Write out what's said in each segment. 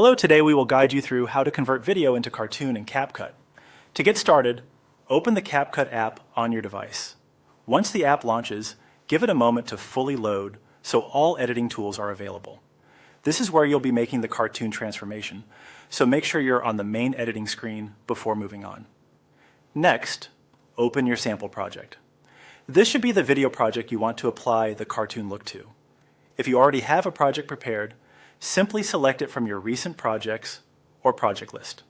Hello, today we will guide you through how to convert video into cartoon in CapCut. To get started, open the CapCut app on your device. Once the app launches, give it a moment to fully load so all editing tools are available. This is where you'll be making the cartoon transformation, so make sure you're on the main editing screen before moving on. Next, open your sample project. This should be the video project you want to apply the cartoon look to. If you already have a project prepared, simply select it from your recent projects or project list.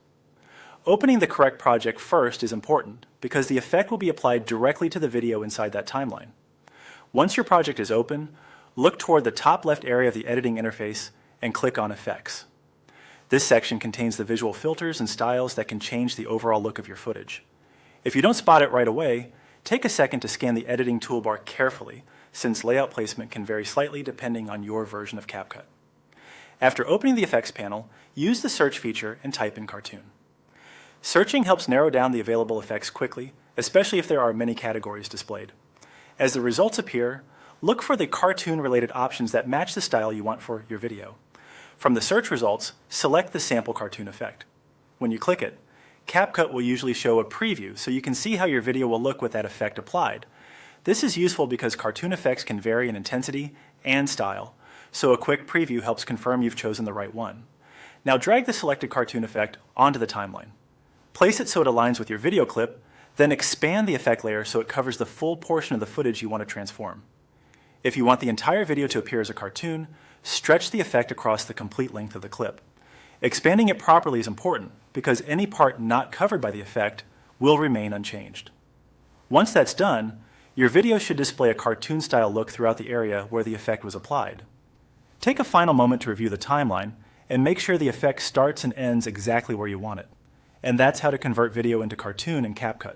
Opening the correct project first is important because the effect will be applied directly to the video inside that timeline. Once your project is open, look toward the top left area of the editing interface and click on Effects. This section contains the visual filters and styles that can change the overall look of your footage. If you don't spot it right away, take a second to scan the editing toolbar carefully, since layout placement can vary slightly depending on your version of CapCut. After opening the Effects panel, use the search feature and type in cartoon. Searching helps narrow down the available effects quickly, especially if there are many categories displayed. As the results appear, look for the cartoon-related options that match the style you want for your video. From the search results, select the sample cartoon effect. When you click it, CapCut will usually show a preview so you can see how your video will look with that effect applied. This is useful because cartoon effects can vary in intensity and style, so a quick preview helps confirm you've chosen the right one. Now drag the selected cartoon effect onto the timeline. Place it so it aligns with your video clip, then expand the effect layer so it covers the full portion of the footage you want to transform. If you want the entire video to appear as a cartoon, stretch the effect across the complete length of the clip. Expanding it properly is important because any part not covered by the effect will remain unchanged. Once that's done, your video should display a cartoon-style look throughout the area where the effect was applied. Take a final moment to review the timeline and make sure the effect starts and ends exactly where you want it. And that's how to convert video into cartoon in CapCut.